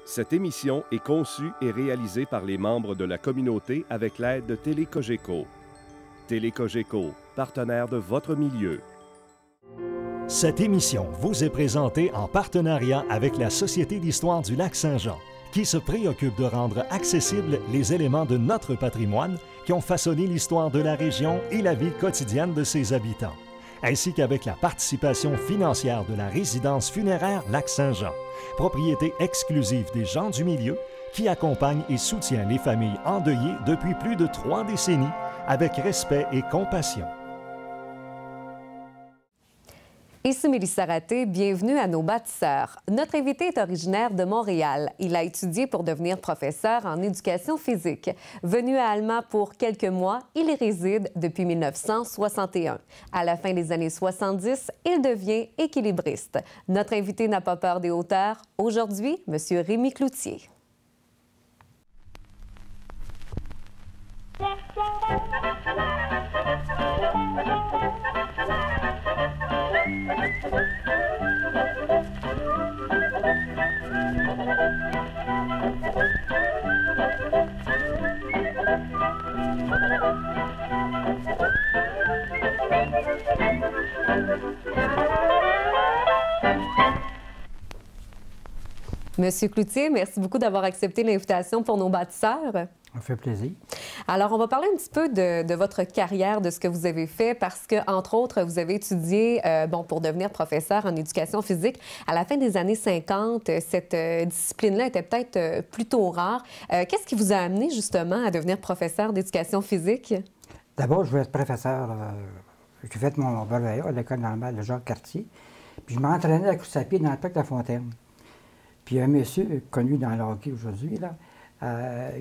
Cette émission est conçue et réalisée par les membres de la communauté avec l'aide de Télécogeco. Télécogeco, partenaire de votre milieu. Cette émission vous est présentée en partenariat avec la Société d'histoire du Lac-Saint-Jean, qui se préoccupe de rendre accessibles les éléments de notre patrimoine qui ont façonné l'histoire de la région et la vie quotidienne de ses habitants, ainsi qu'avec la participation financière de la résidence funéraire Lac-Saint-Jean, propriété exclusive des gens du milieu, qui accompagne et soutient les familles endeuillées depuis plus de 3 décennies avec respect et compassion. Ici Mélissa Raté, bienvenue à Nos bâtisseurs. Notre invité est originaire de Montréal. Il a étudié pour devenir professeur en éducation physique. Venu à Alma pour quelques mois, il y réside depuis 1961. À la fin des années 70, il devient équilibriste. Notre invité n'a pas peur des hauteurs. Aujourd'hui, M. Rémi Cloutier. Monsieur Cloutier, merci beaucoup d'avoir accepté l'invitation pour Nos bâtisseurs. Ça fait plaisir. Alors, on va parler un petit peu de votre carrière, de ce que vous avez fait, parce que, entre autres, vous avez étudié pour devenir professeur en éducation physique. À la fin des années 50, cette discipline-là était peut-être plutôt rare. Qu'est-ce qui vous a amené, justement, à devenir professeur d'éducation physique? D'abord, je voulais être professeur. J'ai fait mon brevet à l'École normale de Jacques-Cartier. Puis je m'entraînais à la course à pied dans le parc de la Fontaine. Puis un monsieur connu dans le hockey aujourd'hui, là,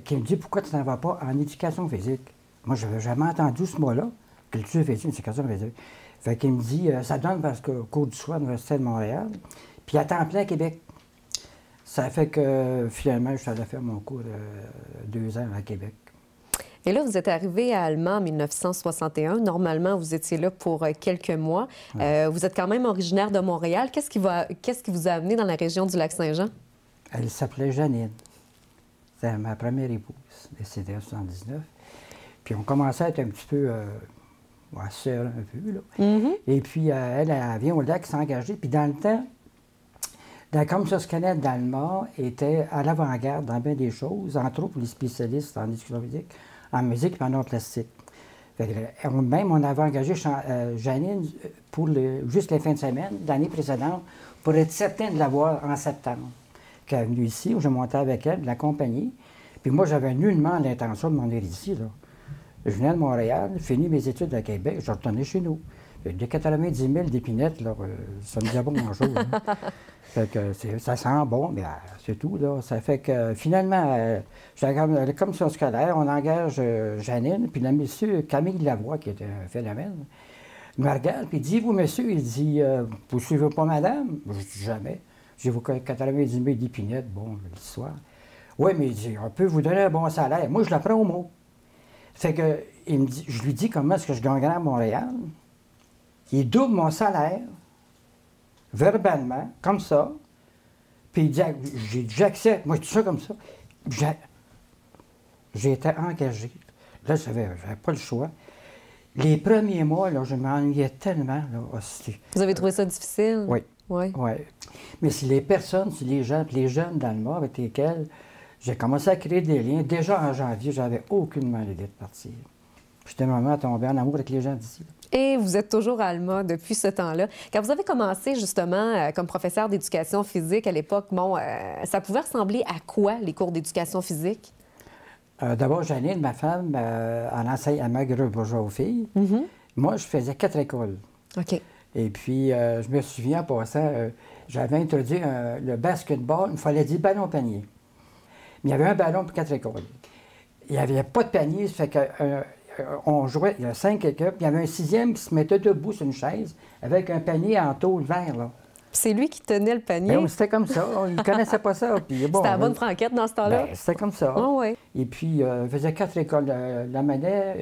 qui me dit « Pourquoi tu n'en vas pas en éducation physique? » Moi, je n'avais jamais entendu ce mot-là, culture physique, éducation physique. Fait qu'il me dit « Ça donne parce que cours du soir à l'Université de Montréal, puis à temps plein à Québec. » Ça fait que finalement, je suis allé faire mon cours 2 ans à Québec. Et là, vous êtes arrivé à Alma en 1961. Normalement, vous étiez là pour quelques mois. Ouais. Vous êtes quand même originaire de Montréal. Qu'est-ce qui vous a amené dans la région du Lac-Saint-Jean? Elle s'appelait Janine. C'était ma première épouse, décédée en 1979. Puis on commençait à être un petit peu seul, un peu, là. Mm-hmm. Et puis elle vient au lac s'engager. Puis dans le temps, la Commission scolaire d'Alma était à l'avant-garde dans bien des choses, entre autres pour les spécialistes en éducation physique, en musique et en art plastique. Même, on avait engagé Janine pour juste les fins de semaine, l'année précédente, pour être certain de la voir en septembre. Qui est venue ici, où je montais avec elle, de l'accompagner. Puis moi, j'avais nullement l'intention de m'en aller ici, là. Je venais de Montréal, fini mes études à Québec, je retournais chez nous. De 90 000 d'épinettes, là, ça me disait pas grand-chose. Hein. Fait que ça sent bon, mais c'est tout, là. Ça fait que finalement, la commission scolaire, on engage Janine, puis le monsieur Camille Lavoie, qui est un phénomène, me regarde, puis il dit, vous, monsieur, il dit, vous ne suivez pas madame? Je dis, jamais. J'ai vos 90 000 d'épinettes, bon, l'histoire. Oui, mais il dit, on peut vous donner un bon salaire. Moi, je le prends au mot. Fait que, il me dit, je lui dis comment est-ce que je gagnerais à Montréal. Il double mon salaire, verbalement, comme ça. Puis il dit, j'ai dit, j'accepte. Moi, je dis ça comme ça. J'ai été engagé. Là, je n'avais pas le choix. Les premiers mois, là, je m'ennuyais tellement. Là, vous avez trouvé ça difficile? Oui. Oui. Ouais. Mais si les personnes, si les gens, les jeunes d'Alma avec lesquels j'ai commencé à créer des liens, déjà en janvier, j'avais aucunement l'idée de partir. J'étais vraiment tombé en amour avec les gens d'ici. Et vous êtes toujours à Alma depuis ce temps-là. Quand vous avez commencé justement comme professeur d'éducation physique à l'époque, ça pouvait ressembler à quoi les cours d'éducation physique? D'abord, Janine, ma femme, elle enseigne à Magreux-Bourgeois aux filles. Mm-hmm. Moi, je faisais 4 écoles. OK. Et puis, je me souviens en passant, j'avais introduit le basketball, il fallait dire ballon-panier. Mais il y avait un ballon pour 4 écoles. Il n'y avait pas de panier, ça fait que on jouait, il y a 5 équipes, puis il y avait un 6e qui se mettait debout sur une chaise avec un panier en tôle vert, là. C'est lui qui tenait le panier? Bien, c'était comme ça, on ne connaissait pas ça. Puis, bon, c'était la bonne franquette dans ce temps-là? C'était comme ça. Oh, oui. Et puis, il faisait 4 écoles, la Manette,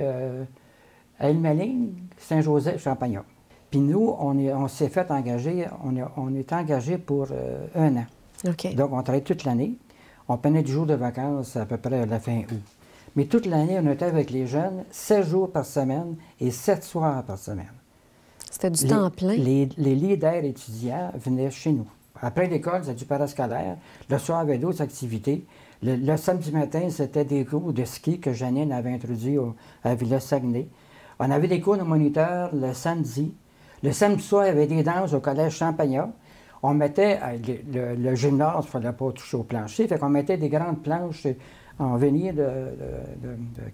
Elmeling, Saint-Joseph, Champagnon. Puis nous, on s'est fait engager, on est engagé pour 1 an. OK. Donc, on travaille toute l'année. On prenait 10 jours de vacances à peu près à la fin août. Mais toute l'année, on était avec les jeunes 7 jours par semaine et 7 soirs par semaine. C'était du temps plein? Les leaders étudiants venaient chez nous. Après l'école, c'était du parascolaire. Le soir, il y avait d'autres activités. Le samedi matin, c'était des cours de ski que Janine avait introduits à Villa-Saguenay. On avait des cours de moniteur le samedi. Le samedi soir, il y avait des danses au collège Champagnat. On mettait le gymnase, il ne fallait pas toucher au plancher, fait qu'on mettait des grandes planches en venir de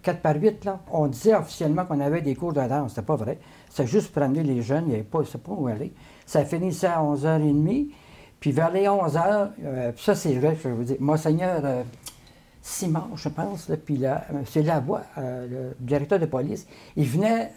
4 par 8. Là. On disait officiellement qu'on avait des cours de danse. C'était pas vrai. C'était juste pour amener les jeunes. Il n'y avait pas, pas où aller. Ça finissait à 11h30. Puis vers les 11h, ça c'est vrai, je vais vous dire, Monseigneur Simon, je pense, là, puis là, c'est Lavoie, le directeur de police, il venait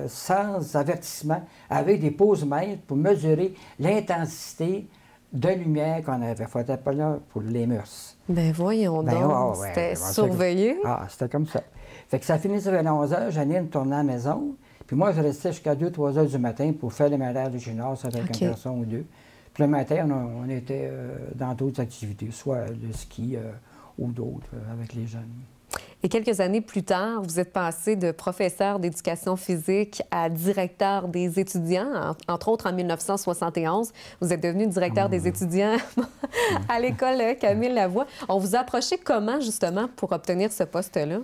sans avertissement, avec des pose-mètres pour mesurer l'intensité de lumière qu'on avait. Il fallait pas là pour les mœurs. Ben voyons donc, c'était surveillé. C'était comme ça. Fait que ça finissait vers 11h, Janine tournait à la maison, puis moi je restais jusqu'à 2-3 h du matin pour faire le mariage du gymnase avec un garçon ou deux. Puis le matin, on était dans d'autres activités, soit le ski ou d'autres avec les jeunes. Et quelques années plus tard, vous êtes passé de professeur d'éducation physique à directeur des étudiants. Entre autres, en 1971, vous êtes devenu directeur des étudiants à l'école Camille Lavoie. On vous a approché comment, justement, pour obtenir ce poste-là?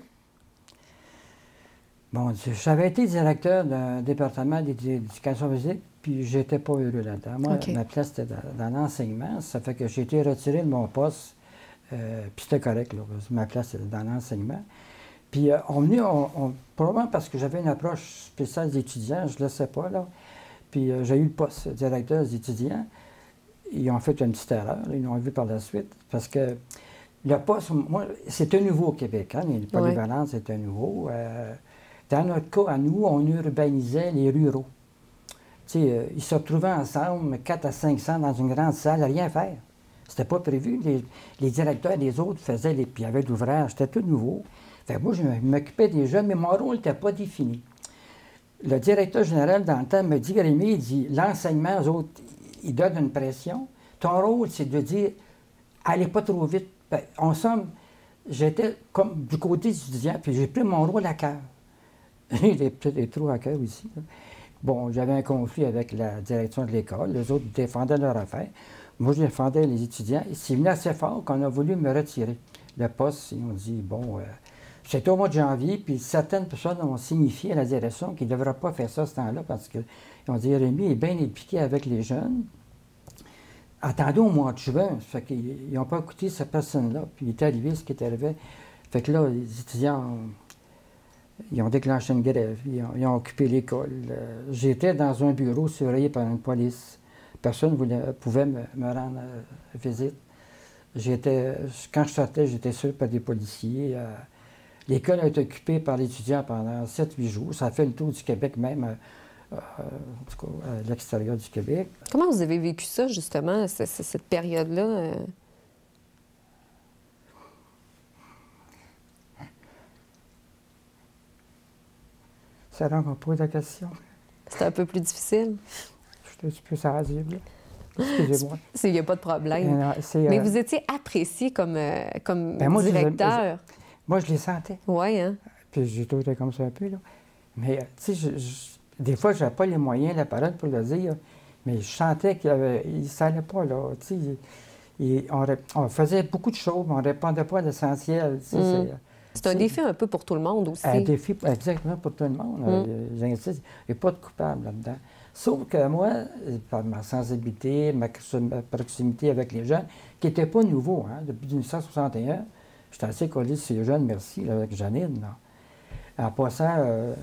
Bon, j'avais été directeur d'un département d'éducation physique, puis j'étais pas heureux là-dedans. Moi, ma place, c'était dans l'enseignement. Ça fait que j'ai été retiré de mon poste. Puis c'était correct, là, ma place, c'était dans l'enseignement. Puis probablement parce que j'avais une approche spéciale des étudiants, je ne le sais pas, là. Puis j'ai eu le poste directeur des étudiants. Ils ont fait une petite erreur, là, ils l'ont vu par la suite, parce que le poste, moi, c'était nouveau au Québec, hein, les polyvalences, c'était nouveau. Dans notre cas, à nous, on urbanisait les ruraux. Ils se retrouvaient ensemble, 4 à 500 dans une grande salle, à rien faire. C'était pas prévu. Les directeurs des autres faisaient puis il y avait d'ouvrages, c'était tout nouveau. Fait que moi, je m'occupais des jeunes, mais mon rôle n'était pas défini. Le directeur général, dans le temps, me dit, Rémi, il dit, l'enseignement, aux autres, ils donnent une pression. Ton rôle, c'est de dire, allez pas trop vite. En somme, j'étais comme du côté étudiant, puis j'ai pris mon rôle à cœur. J'ai peut-être des trous à cœur aussi. Là. Bon, j'avais un conflit avec la direction de l'école. Les autres défendaient leur affaire. Moi, je défendais les étudiants. C'est venu assez fort qu'on a voulu me retirer le poste. Ils ont dit, bon, c'était au mois de janvier, puis certaines personnes ont signifié à la direction qu'ils ne devraient pas faire ça ce temps-là parce qu'ils ont dit, Rémi est bien impliqué avec les jeunes. Attendez au mois de juin. Fait qu'ils n'ont pas écouté cette personne-là. Puis il est arrivé ce qui est arrivé. Fait que là, les étudiants, ils ont déclenché une grève. Ils ont occupé l'école. J'étais dans un bureau surveillé par une police. Personne ne pouvait me rendre visite. Quand je sortais, j'étais suivi par des policiers. L'école a été occupée par les étudiants pendant 7-8 jours. Ça a fait le tour du Québec même, en tout cas à l'extérieur du Québec. Comment vous avez vécu ça, justement, cette période-là? Ça rend qu'on pose la question. C'était un peu plus difficile? Je suis un peu sensible. Excusez-moi. Il n'y a pas de problème. Mais vous étiez apprécié comme directeur. Moi, je les sentais. Oui, hein? Puis j'ai toujours été comme ça un peu, là. Mais, tu sais, des fois, je n'avais pas les moyens, la parole pour le dire, mais je sentais qu'il ne s'allait pas, là. Tu sais, on faisait beaucoup de choses, mais on ne répondait pas à l'essentiel. C'est un défi un peu pour tout le monde aussi. Un défi exactement pour tout le monde. J'insiste, il n'y a pas de coupable là-dedans. Sauf que moi, par ma sensibilité, ma proximité avec les jeunes, qui n'était pas nouveau, hein, depuis 1961, j'étais assez collé sur les jeunes, merci, là, avec Janine. Là. En passant,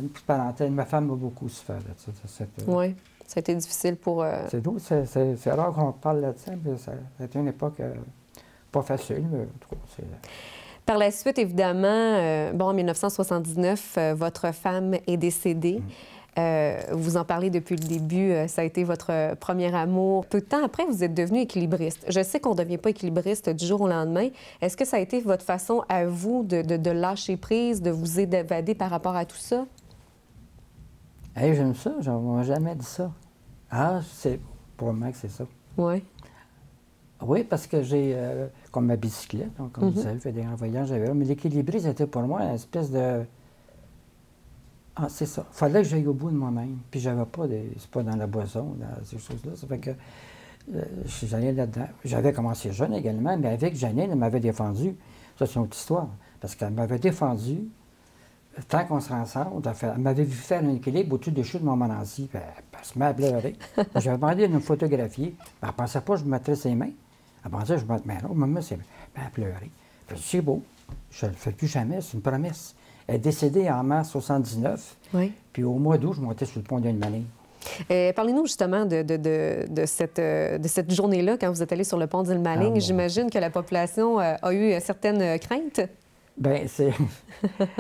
une petite parenthèse, ma femme m'a beaucoup souffert de ça. Oui, ça a été difficile pour... C'est rare qu'on parle là-dessus, mais ça a été une époque pas facile, mais en tout cas, c'est... Par la suite, évidemment, en 1979, votre femme est décédée. Vous en parlez depuis le début, ça a été votre premier amour. Peu de temps après, vous êtes devenu équilibriste. Je sais qu'on ne devient pas équilibriste du jour au lendemain. Est-ce que ça a été votre façon à vous de lâcher prise, de vous évader par rapport à tout ça? Hey, j'aime ça, on m'a jamais dit ça. Ah, c'est pour moi que c'est ça. Oui. Oui, parce que j'ai, comme ma bicyclette, donc, comme vous savez, fait des grands voyages, j'avais mais l'équilibrisme, c'était pour moi une espèce de... Ah, c'est ça. Il fallait que j'aille au bout de moi-même. Puis j'avais pas des... C'est pas dans la boisson, dans ces choses-là. Ça fait que j'allais là-dedans. J'avais commencé jeune également, mais avec Janine, elle m'avait défendu. Ça, c'est une autre histoire. Parce qu'elle m'avait défendu, tant qu'on serait ensemble, elle m'avait vu faire un équilibre au-dessus des chutes de Montmorency. Puis elle se met à pleurer. J'avais demandé de me photographier. Elle ne pensait pas que je me mettrais ses mains. Elle pensait que je me mettrais... Mais non, maman, c'est... Elle a pleuré. C'est beau. Je ne le fais plus jamais, c'est une promesse. Elle est décédée en mars 79. Oui. Puis au mois d'août, je montais sur le pont d'Une-Maline. Parlez-nous justement de cette journée-là, quand vous êtes allé sur le pont d'Île-Maline. Ah, bon. J'imagine que la population a eu certaines craintes. Bien, c'est...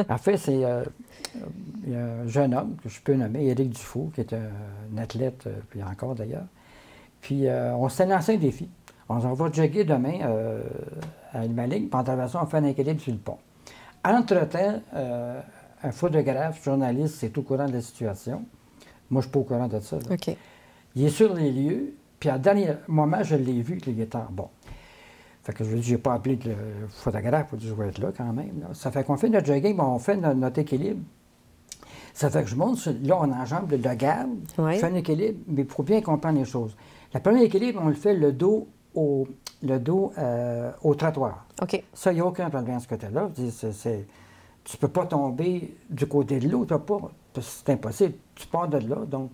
En fait, c'est il y a un jeune homme que je peux nommer, Éric Dufault, qui est un athlète, puis encore d'ailleurs. Puis on s'est lancé un défi. On va jogger demain à Île-Maline, puis en traversant, on fait un équilibre sur le pont. Entre-temps, un photographe, journaliste, est au courant de la situation. Moi, je ne suis pas au courant de ça. Là. OK. Il est sur les lieux, puis à dernier moment, je l'ai vu, qu'il était en bon. Fait que je lui ai dit, je n'ai pas appelé le photographe pour dire, je vais être là quand même. Là. Ça fait qu'on fait notre jogging, on fait notre équilibre. Ça fait que je monte, là, on enjambe le garde, Oui. je fais un équilibre, mais il faut bien comprendre les choses. Le premier équilibre, on le fait le dos au trottoir. OK. Ça, il n'y a aucun problème à ce côté-là. Tu ne peux pas tomber du côté de l'eau, c'est impossible. Tu pars de là, donc...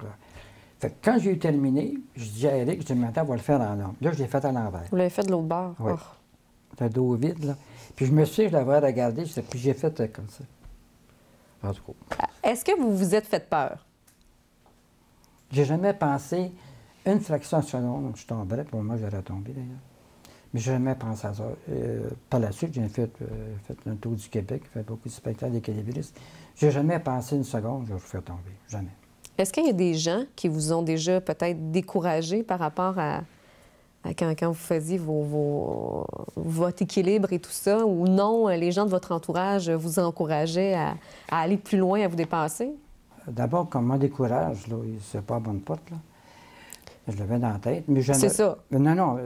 Fait que quand j'ai eu terminé, je dis à Eric, je dis, maintenant, on va le faire en l'angle. Là, je l'ai fait à l'envers. Vous l'avez fait de l'autre bord? Oui. Oh. Le dos vide, là. Puis je me suis dit, je l'avais regardé, puis j'ai fait comme ça. En tout cas. Est-ce que vous vous êtes fait peur? J'ai jamais pensé une fraction de seconde que je tomberais, pour moi, j'aurais tombé, d'ailleurs. Mais j'ai jamais pensé à ça. Par la suite, j'ai fait un tour du Québec, fait beaucoup de spectacles d'équilibristes. J'ai jamais pensé une seconde que je vais vous faire tomber. Jamais. Est-ce qu'il y a des gens qui vous ont déjà peut-être découragé par rapport à quand vous faisiez votre équilibre et tout ça, ou non, les gens de votre entourage vous encourageaient à aller plus loin, à vous dépasser? D'abord, comme on décourage, là, c'est pas à bonne porte, là. Je l'avais dans la tête. Mais c'est ça? Non,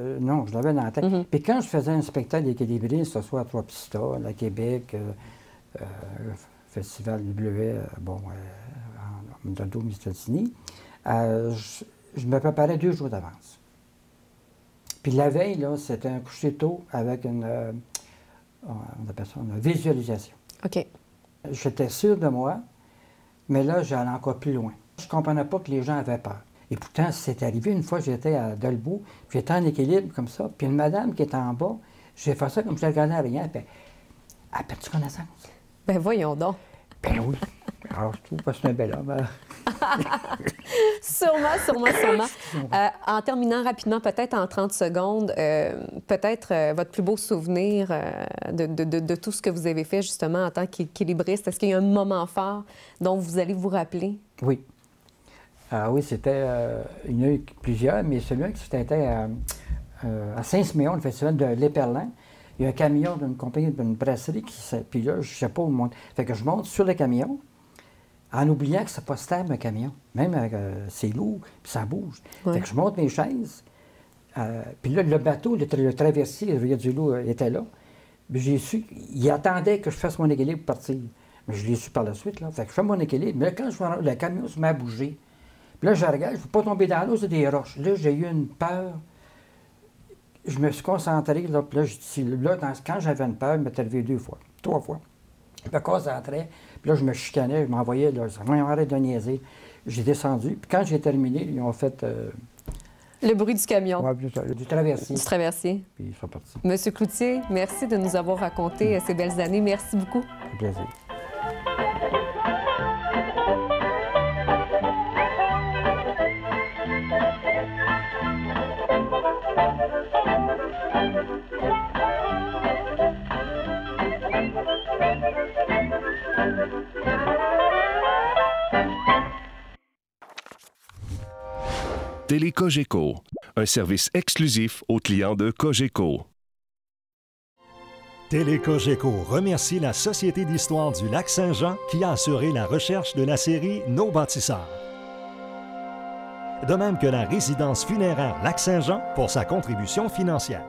je l'avais dans la tête. Mm-hmm. Puis quand je faisais un spectacle d'équilibriste, que ce soit à Trois-Pistoles, à Québec, Festival du Bleuet, en Doldo-Mistassini, je me préparais 2 jours d'avance. Puis la veille, là, c'était un coucher tôt avec on appelle ça une visualisation. OK. J'étais sûr de moi, mais là, j'allais encore plus loin. Je ne comprenais pas que les gens avaient peur. Et pourtant, c'est arrivé une fois, j'étais à Dolbeau, j'étais en équilibre comme ça, puis une madame qui était en bas, j'ai fait ça comme je ne regardais à rien, puis elle a perdu connaissance. Ben voyons donc. Ben oui. Alors, je trouve que c'est un bel homme. Sûrement. En terminant rapidement, peut-être en 30 secondes, peut-être votre plus beau souvenir de tout ce que vous avez fait justement en tant qu'équilibriste. Est-ce qu'il y a un moment fort dont vous allez vous rappeler? Oui. Oui, c'était il y en a eu plusieurs, mais celui-là, c'était à Saint-Siméon, le festival de l'Éperlin. Il y a un camion d'une compagnie, d'une brasserie, puis là, je ne sais pas où monter. Fait que je monte sur le camion, en oubliant que c'est pas stable, un camion. Même c'est lourd, puis ça bouge. Ouais. Fait que je monte mes chaises, puis là, le bateau, le traversier, le Rivière-du-Loup était là. Puis j'ai su, il attendait que je fasse mon équilibre pour partir. Mais je l'ai su par la suite, là. Fait que je fais mon équilibre, mais là, quand le camion se met à bouger, puis là, je regarde, je ne veux pas tomber dans l'eau, c'est des roches. Là, j'ai eu une peur. Je me suis concentré, là, puis là, quand j'avais une peur, je m'étais levé 2 fois, 3 fois. Je me concentrais, puis là, je me chicanais, je m'envoyais, là, ça m'arrête de niaiser. J'ai descendu, puis quand j'ai terminé, ils ont fait... Le bruit du camion. Ouais, du traversier. Du traversier. Puis ils sont partis. Monsieur Cloutier, merci de nous avoir raconté ces belles années. Merci beaucoup. Un plaisir. Télé Cogeco, un service exclusif aux clients de Cogeco. Télé Cogeco remercie la Société d'histoire du Lac-Saint-Jean qui a assuré la recherche de la série Nos bâtisseurs. de même que la résidence funéraire Lac-Saint-Jean pour sa contribution financière.